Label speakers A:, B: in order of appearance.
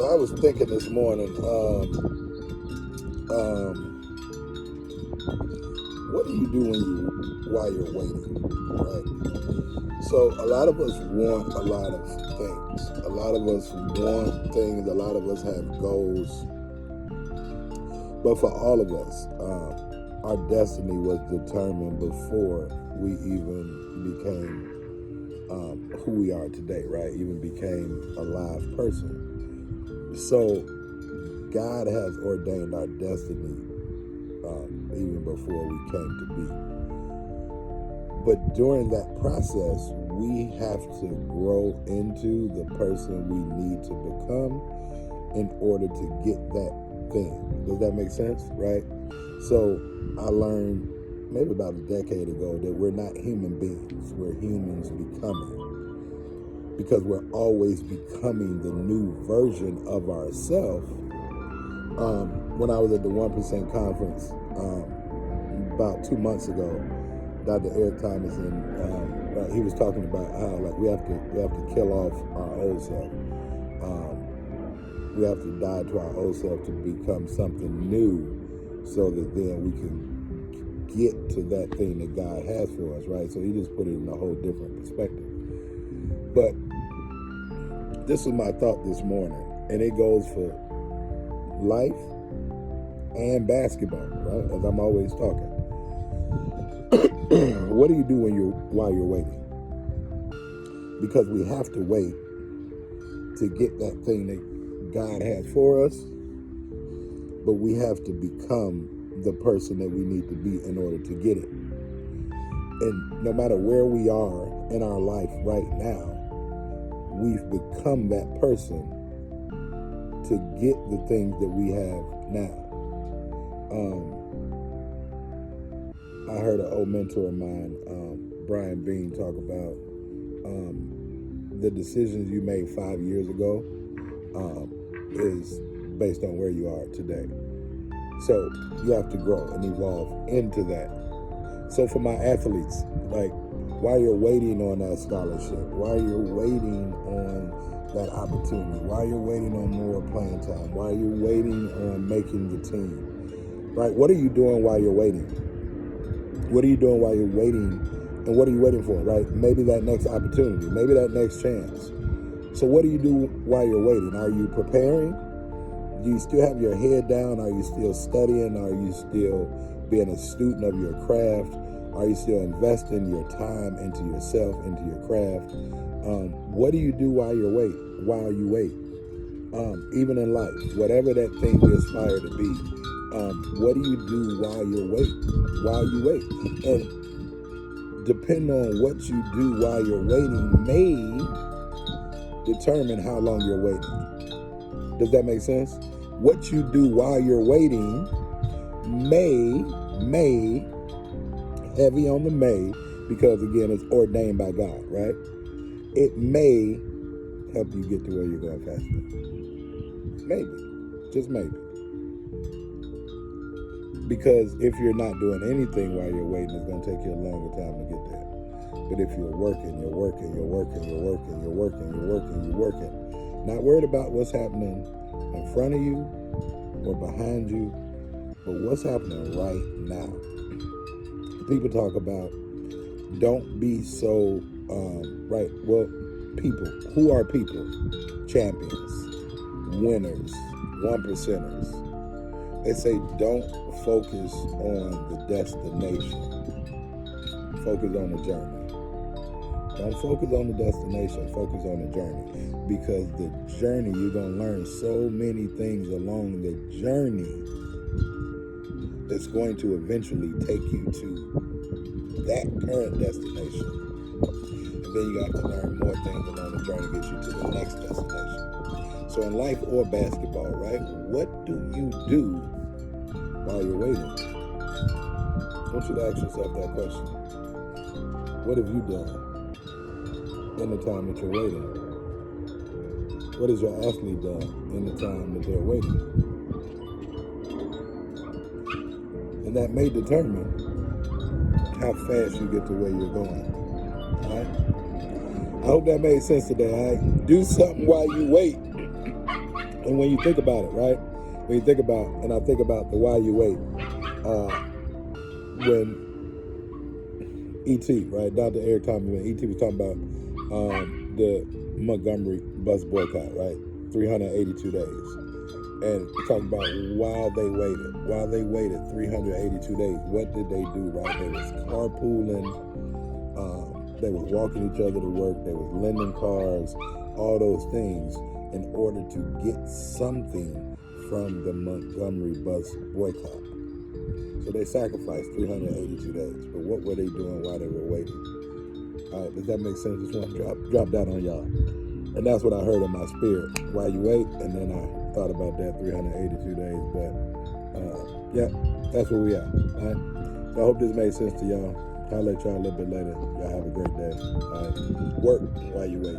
A: I was thinking this morning, what do you do while you're waiting, right? So a lot of us want a lot of things. A lot of us want things. A lot of us have goals. But for all of us, our destiny was determined before we even became who we are today, right? Even became a live person. So God has ordained our destiny even before we came to be. But during that process, we have to grow into the person we need to become in order to get that thing. Does that make sense, right? So I learned maybe about a decade ago that we're not human beings, we're humans becoming. Because we're always becoming the new version of ourselves. When I was at the 1% conference about 2 months ago, Dr. Eric Thomason, he was talking about how like we have to kill off our old self. We have to die to our old self to become something new, so that then we can get to that thing that God has for us, right? So he just put it in a whole different perspective. But this was my thought this morning, and it goes for life and basketball, right? As I'm always talking. What do you do while you're waiting? Because we have to wait to get that thing that God has for us, but we have to become the person that we need to be in order to get it. And no matter where we are in our life right now, we've become that person to get the things that we have now. I heard an old mentor of mine, Brian Bean, talk about the decisions you made 5 years ago is based on where you are today. So you have to grow and evolve into that. So for my athletes, like while you're waiting on that scholarship, while you're waiting on that opportunity, while you're waiting on more playing time, while you're waiting on making the team, right? What are you doing while you're waiting? What are you doing while you're waiting? And what are you waiting for, right? Maybe that next opportunity, maybe that next chance. So what do you do while you're waiting? Are you preparing? Do you still have your head down? Are you still studying? Are you still being a student of your craft? Are you still investing your time into yourself, into your craft? What do you do while you wait? Even in life, whatever that thing you aspire to be, what do you do while you wait? And depending on what you do while you're waiting may determine how long you're waiting. Does that make sense? What you do while you're waiting may, heavy on the may, because again, it's ordained by God, right? It may help you get to where you're going faster. Maybe, just maybe. Because if you're not doing anything while you're waiting, it's going to take you a longer time to get there. But if you're working, not worried about what's happening in front of you or behind you, but what's happening right now. People talk about don't be so, right, well, people. Who are people? Champions, winners, 1%ers. They say don't focus on the destination. Focus on the journey. Don't focus on the destination. Focus on the journey. Because the journey, you're going to learn so many things along the journey that's going to eventually take you to that current destination. And then you have to learn more things along the journey to get you to the next destination. So in life or basketball, right? What do you do while you're waiting? I want you to ask yourself that question. What have you done in the time that you're waiting? What has your athlete done in the time that they're waiting? And that may determine how fast you get to where you're going. All right? I hope that made sense today. All right? Do something while you wait. And when you think about it, right? When you think about, and I think about the While You Wait, when E.T., right, Dr. Eric Thomas, when E.T. was talking about the Montgomery bus boycott, right, 382 days. And talking about while they waited 382 days, what did they do, right? They was carpooling, they was walking each other to work, they was lending cars, all those things in order to get something from the Montgomery bus boycott. So they sacrificed 382 days. But what were they doing while they were waiting? All right, does that make sense? Just want to drop that on y'all. And that's what I heard in my spirit while you wait. And then I thought about that 382 days. But yeah, that's where we are. All right. So I hope this made sense to y'all. I'll let y'all a little bit later. Y'all have a great day. All right. Work while you wait.